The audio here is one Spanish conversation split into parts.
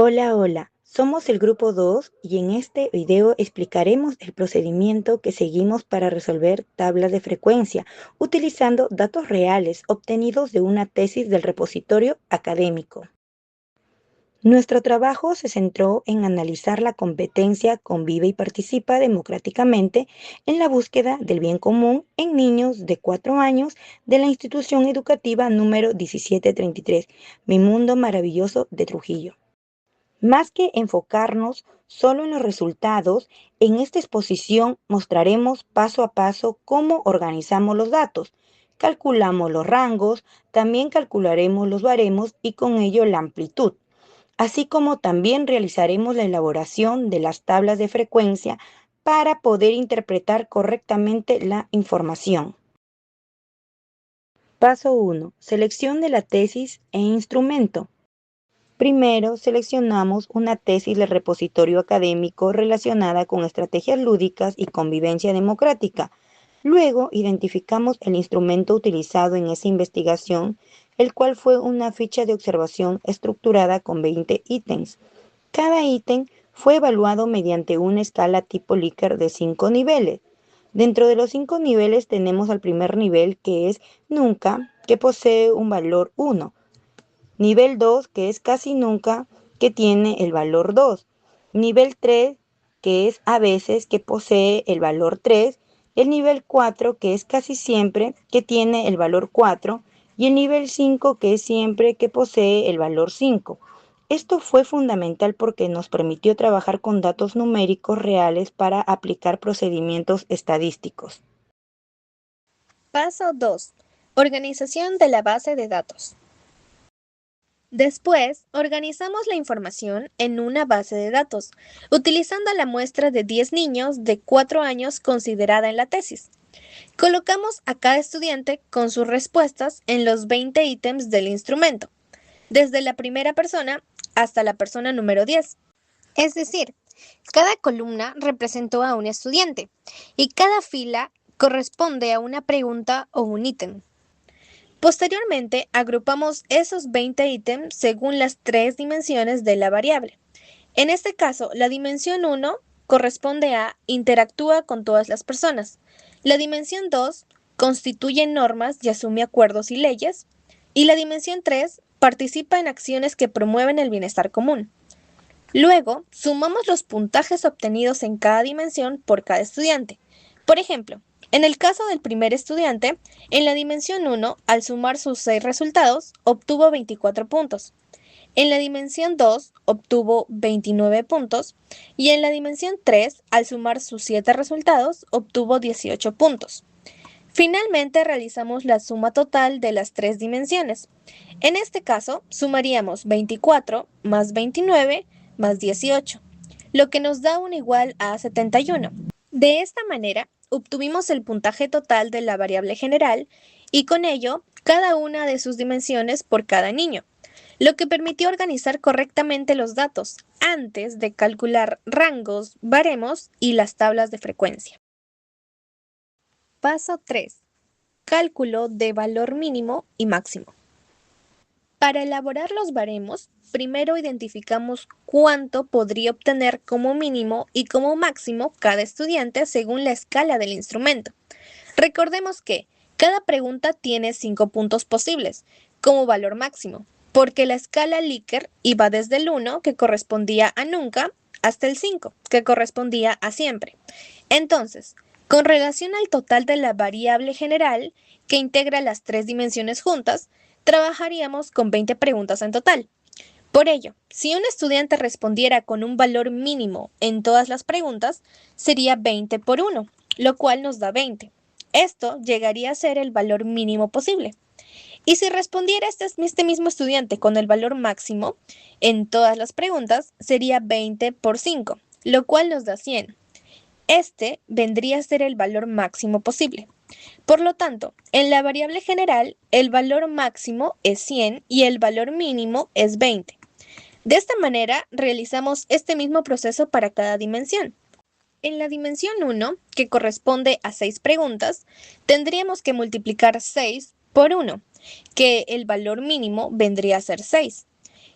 Hola, hola, somos el grupo 2 y en este video explicaremos el procedimiento que seguimos para resolver tablas de frecuencia utilizando datos reales obtenidos de una tesis del repositorio académico. Nuestro trabajo se centró en analizar la competencia Convive y Participa democráticamente en la búsqueda del bien común en niños de 4 años de la institución educativa número 1733, Mi Mundo Maravilloso de Trujillo. Más que enfocarnos solo en los resultados, en esta exposición mostraremos paso a paso cómo organizamos los datos, calculamos los rangos, también calcularemos los baremos y con ello la amplitud, así como también realizaremos la elaboración de las tablas de frecuencia para poder interpretar correctamente la información. Paso 1. Selección de la tesis e instrumento. Primero, seleccionamos una tesis del repositorio académico relacionada con estrategias lúdicas y convivencia democrática. Luego, identificamos el instrumento utilizado en esa investigación, el cual fue una ficha de observación estructurada con 20 ítems. Cada ítem fue evaluado mediante una escala tipo Likert de 5 niveles. Dentro de los 5 niveles tenemos al primer nivel, que es nunca, que posee un valor 1. Nivel 2, que es casi nunca, que tiene el valor 2. Nivel 3, que es a veces, que posee el valor 3. El nivel 4, que es casi siempre, que tiene el valor 4. Y el nivel 5, que es siempre, que posee el valor 5. Esto fue fundamental porque nos permitió trabajar con datos numéricos reales para aplicar procedimientos estadísticos. Paso 2. Organización de la base de datos. Después, organizamos la información en una base de datos, utilizando la muestra de 10 niños de 4 años considerada en la tesis. Colocamos a cada estudiante con sus respuestas en los 20 ítems del instrumento, desde la primera persona hasta la persona número 10. Es decir, cada columna representó a un estudiante y cada fila corresponde a una pregunta o un ítem. Posteriormente, agrupamos esos 20 ítems según las 3 dimensiones de la variable. En este caso, la dimensión 1 corresponde a interactúa con todas las personas. La dimensión 2 constituye normas y asume acuerdos y leyes. Y la dimensión 3 participa en acciones que promueven el bienestar común. Luego, sumamos los puntajes obtenidos en cada dimensión por cada estudiante. Por ejemplo, en el caso del primer estudiante, en la dimensión 1, al sumar sus 6 resultados, obtuvo 24 puntos. En la dimensión 2, obtuvo 29 puntos. Y en la dimensión 3, al sumar sus 7 resultados, obtuvo 18 puntos. Finalmente, realizamos la suma total de las 3 dimensiones. En este caso, sumaríamos 24 más 29 más 18, lo que nos da un igual a 71. De esta manera, obtuvimos el puntaje total de la variable general y con ello cada una de sus dimensiones por cada niño, lo que permitió organizar correctamente los datos antes de calcular rangos, baremos y las tablas de frecuencia. Paso 3. Cálculo de valor mínimo y máximo. Para elaborar los baremos, primero identificamos cuánto podría obtener como mínimo y como máximo cada estudiante según la escala del instrumento. Recordemos que cada pregunta tiene 5 puntos posibles como valor máximo, porque la escala Likert iba desde el 1, que correspondía a nunca, hasta el 5, que correspondía a siempre. Entonces, con relación al total de la variable general, que integra las 3 dimensiones juntas, trabajaríamos con 20 preguntas en total. Por ello, si un estudiante respondiera con un valor mínimo en todas las preguntas, sería 20 por 1, lo cual nos da 20. Esto llegaría a ser el valor mínimo posible. Y si respondiera este mismo estudiante con el valor máximo en todas las preguntas, sería 20 por 5, lo cual nos da 100. Este vendría a ser el valor máximo posible. Por lo tanto, en la variable general, el valor máximo es 100 y el valor mínimo es 20. De esta manera, realizamos este mismo proceso para cada dimensión. En la dimensión 1, que corresponde a 6 preguntas, tendríamos que multiplicar 6 por 1, que el valor mínimo vendría a ser 6.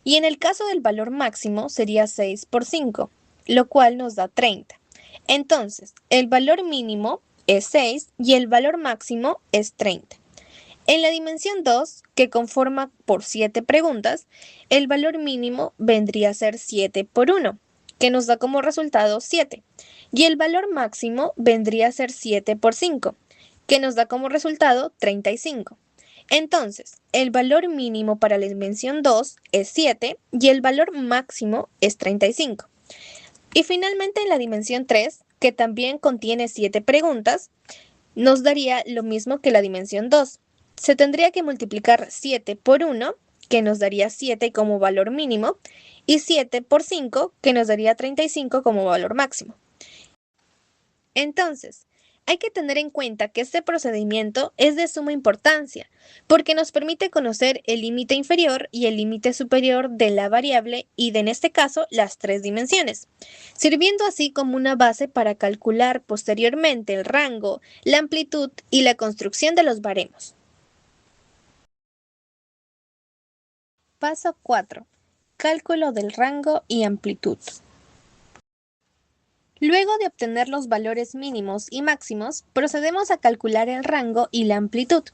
Y en el caso del valor máximo sería 6 por 5, lo cual nos da 30. Entonces, el valor mínimo es 6 y el valor máximo es 30. En la dimensión 2, que conforma por 7 preguntas, el valor mínimo vendría a ser 7 por 1, que nos da como resultado 7. Y el valor máximo vendría a ser 7 por 5, que nos da como resultado 35. Entonces, el valor mínimo para la dimensión 2 es 7 y el valor máximo es 35. Y finalmente en la dimensión 3, que también contiene 7 preguntas, nos daría lo mismo que la dimensión 2. Se tendría que multiplicar 7 por 1, que nos daría 7 como valor mínimo, y 7 por 5, que nos daría 35 como valor máximo. Entonces, hay que tener en cuenta que este procedimiento es de suma importancia, porque nos permite conocer el límite inferior y el límite superior de la variable y de, en este caso, las 3 dimensiones, sirviendo así como una base para calcular posteriormente el rango, la amplitud y la construcción de los baremos. Paso 4. Cálculo del rango y amplitud. Luego de obtener los valores mínimos y máximos, procedemos a calcular el rango y la amplitud.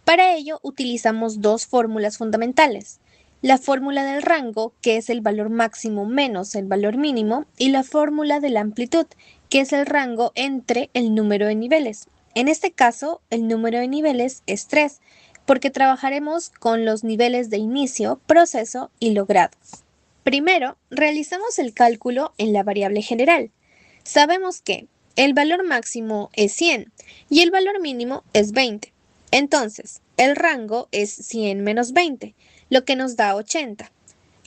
Para ello utilizamos dos fórmulas fundamentales: la fórmula del rango, que es el valor máximo menos el valor mínimo, y la fórmula de la amplitud, que es el rango entre el número de niveles. En este caso, el número de niveles es 3, porque trabajaremos con los niveles de inicio, proceso y logrado. Primero, realizamos el cálculo en la variable general. Sabemos que el valor máximo es 100 y el valor mínimo es 20. Entonces, el rango es 100 menos 20, lo que nos da 80.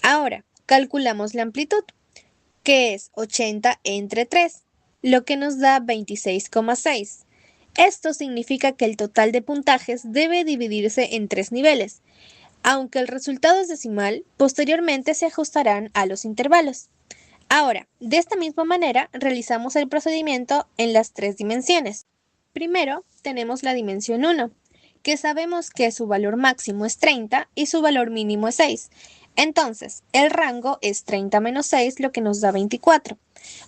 Ahora, calculamos la amplitud, que es 80 entre 3, lo que nos da 26,6. Esto significa que el total de puntajes debe dividirse en 3 niveles. Aunque el resultado es decimal, posteriormente se ajustarán a los intervalos. Ahora, de esta misma manera, realizamos el procedimiento en las 3 dimensiones. Primero, tenemos la dimensión 1, que sabemos que su valor máximo es 30 y su valor mínimo es 6. Entonces, el rango es 30 menos 6, lo que nos da 24.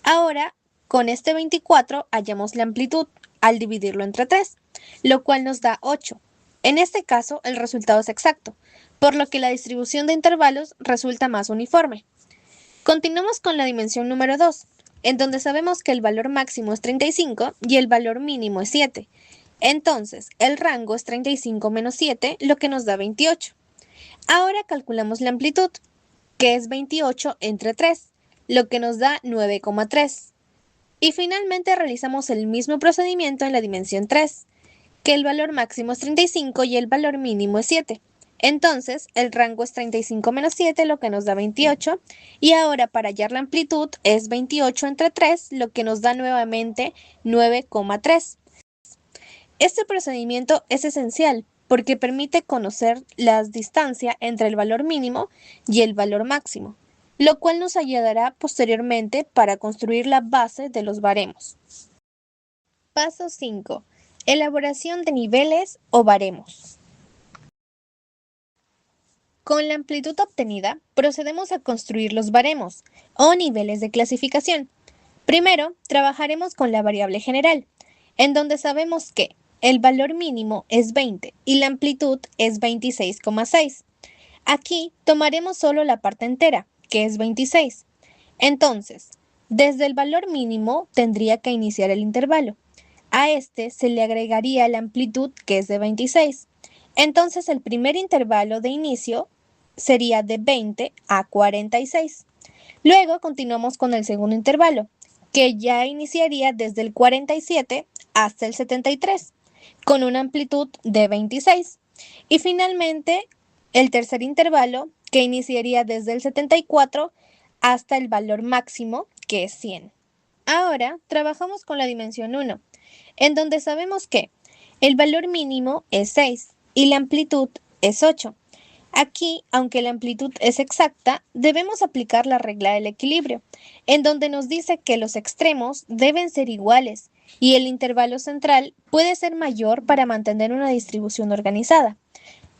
Ahora, con este 24 hallamos la amplitud al dividirlo entre 3, lo cual nos da 8. En este caso, el resultado es exacto, por lo que la distribución de intervalos resulta más uniforme. Continuamos con la dimensión número 2, en donde sabemos que el valor máximo es 35 y el valor mínimo es 7. Entonces, el rango es 35 menos 7, lo que nos da 28. Ahora calculamos la amplitud, que es 28 entre 3, lo que nos da 9,3. Y finalmente realizamos el mismo procedimiento en la dimensión 3, que el valor máximo es 35 y el valor mínimo es 7. Entonces, el rango es 35 menos 7, lo que nos da 28. Y ahora, para hallar la amplitud, es 28 entre 3, lo que nos da nuevamente 9,3. Este procedimiento es esencial porque permite conocer la distancia entre el valor mínimo y el valor máximo, lo cual nos ayudará posteriormente para construir la base de los baremos. Paso 5. Elaboración de niveles o baremos. Con la amplitud obtenida, procedemos a construir los baremos, o niveles de clasificación. Primero, trabajaremos con la variable general, en donde sabemos que el valor mínimo es 20 y la amplitud es 26,6. Aquí tomaremos solo la parte entera, que es 26. Entonces, desde el valor mínimo tendría que iniciar el intervalo. A este se le agregaría la amplitud, que es de 26. Entonces, el primer intervalo de inicio sería de 20 a 46. Luego continuamos con el segundo intervalo, que ya iniciaría desde el 47 hasta el 73, con una amplitud de 26. Y finalmente, el tercer intervalo, que iniciaría desde el 74 hasta el valor máximo, que es 100. Ahora trabajamos con la dimensión 1, en donde sabemos que el valor mínimo es 6 y la amplitud es 8. Aquí, aunque la amplitud es exacta, debemos aplicar la regla del equilibrio, en donde nos dice que los extremos deben ser iguales y el intervalo central puede ser mayor para mantener una distribución organizada.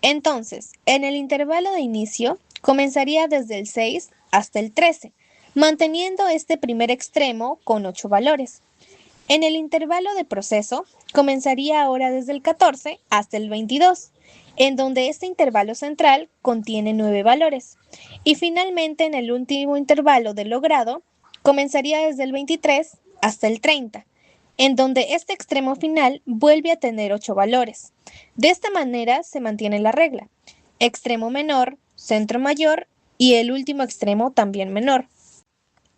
Entonces, en el intervalo de inicio, comenzaría desde el 6 hasta el 13, manteniendo este primer extremo con 8 valores. En el intervalo de proceso, comenzaría ahora desde el 14 hasta el 22, en donde este intervalo central contiene 9 valores. Y finalmente, en el último intervalo de logrado, comenzaría desde el 23 hasta el 30, en donde este extremo final vuelve a tener 8 valores. De esta manera se mantiene la regla: extremo menor, centro mayor y el último extremo también menor.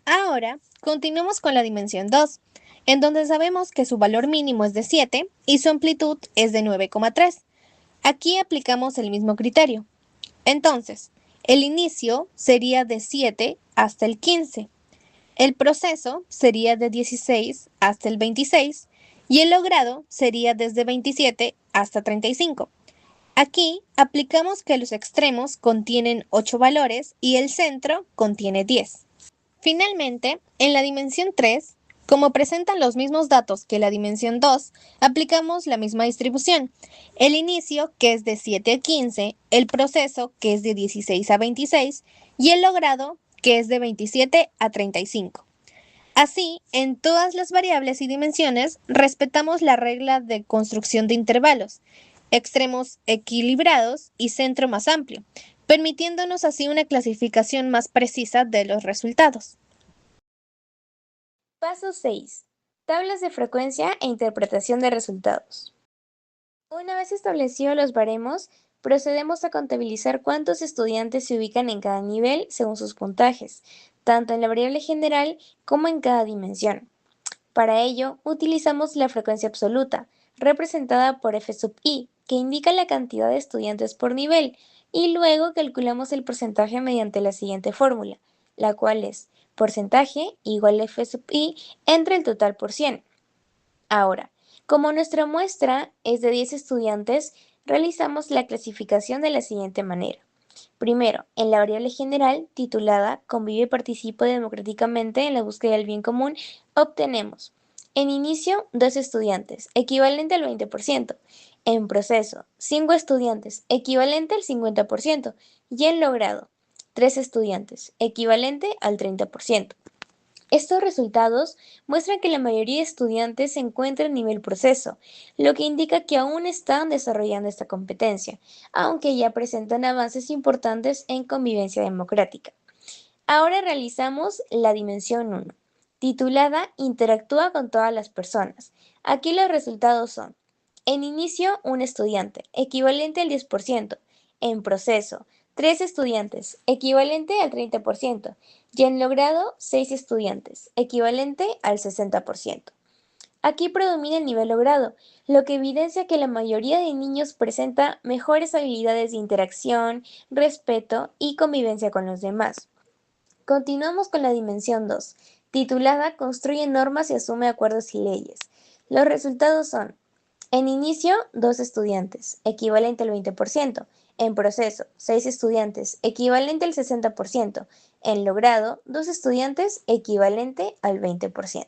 Ahora, continuamos con la dimensión 2, en donde sabemos que su valor mínimo es de 7 y su amplitud es de 9,3. Aquí aplicamos el mismo criterio. Entonces, el inicio sería de 7 hasta el 15, el proceso sería de 16 hasta el 26 y el logrado sería desde 27 hasta 35. Aquí aplicamos que los extremos contienen 8 valores y el centro contiene 10. Finalmente, en la dimensión 3, como presentan los mismos datos que la dimensión 2, aplicamos la misma distribución. El inicio, que es de 7 a 15, el proceso, que es de 16 a 26, y el logrado, que es de 27 a 35. Así, en todas las variables y dimensiones, respetamos la regla de construcción de intervalos, extremos equilibrados y centro más amplio, permitiéndonos así una clasificación más precisa de los resultados. Paso 6. Tablas de frecuencia e interpretación de resultados. Una vez establecidos los baremos, procedemos a contabilizar cuántos estudiantes se ubican en cada nivel según sus puntajes, tanto en la variable general como en cada dimensión. Para ello, utilizamos la frecuencia absoluta, representada por f sub i, que indica la cantidad de estudiantes por nivel, y luego calculamos el porcentaje mediante la siguiente fórmula, la cual es porcentaje igual a f sub i entre el total por 100. Ahora, como nuestra muestra es de 10 estudiantes, realizamos la clasificación de la siguiente manera. Primero, en la variable general, titulada Convive y participo democráticamente en la búsqueda del bien común, obtenemos en inicio 2 estudiantes, equivalente al 20%, en proceso 5 estudiantes, equivalente al 50%, y en logrado 3 estudiantes, equivalente al 30%. Estos resultados muestran que la mayoría de estudiantes se encuentra en nivel proceso, lo que indica que aún están desarrollando esta competencia, aunque ya presentan avances importantes en convivencia democrática. Ahora realizamos la dimensión 1, titulada Interactúa con todas las personas. Aquí los resultados son: en inicio, un estudiante, equivalente al 10%, en proceso, 3 estudiantes, equivalente al 30%, y en logrado, 6 estudiantes, equivalente al 60%. Aquí predomina el nivel logrado, lo que evidencia que la mayoría de niños presenta mejores habilidades de interacción, respeto y convivencia con los demás. Continuamos con la dimensión 2, titulada Construye normas y asume acuerdos y leyes. Los resultados son: en inicio, 2 estudiantes, equivalente al 20%. En proceso, 6 estudiantes, equivalente al 60%. En logrado, 2 estudiantes, equivalente al 20%.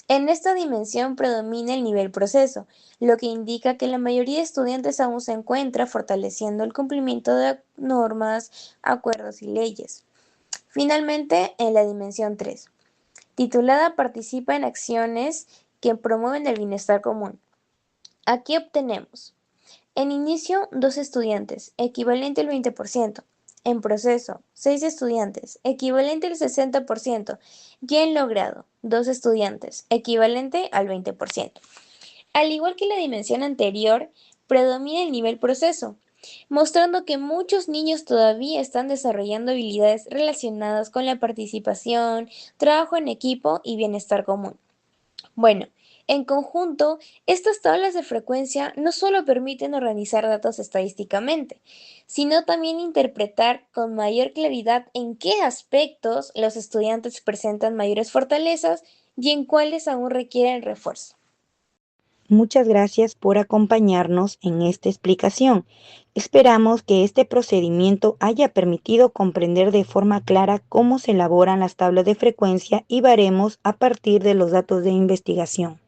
En esta dimensión predomina el nivel proceso, lo que indica que la mayoría de estudiantes aún se encuentra fortaleciendo el cumplimiento de normas, acuerdos y leyes. Finalmente, en la dimensión 3, titulada Participa en acciones que promueven el bienestar común. Aquí obtenemos: en inicio, 2 estudiantes, equivalente al 20%. En proceso, 6 estudiantes, equivalente al 60%. Y en logrado, 2 estudiantes, equivalente al 20%. Al igual que la dimensión anterior, predomina el nivel proceso, mostrando que muchos niños todavía están desarrollando habilidades relacionadas con la participación, trabajo en equipo y bienestar común. Bueno, en conjunto, estas tablas de frecuencia no solo permiten organizar datos estadísticamente, sino también interpretar con mayor claridad en qué aspectos los estudiantes presentan mayores fortalezas y en cuáles aún requieren refuerzo. Muchas gracias por acompañarnos en esta explicación. Esperamos que este procedimiento haya permitido comprender de forma clara cómo se elaboran las tablas de frecuencia y baremos a partir de los datos de investigación.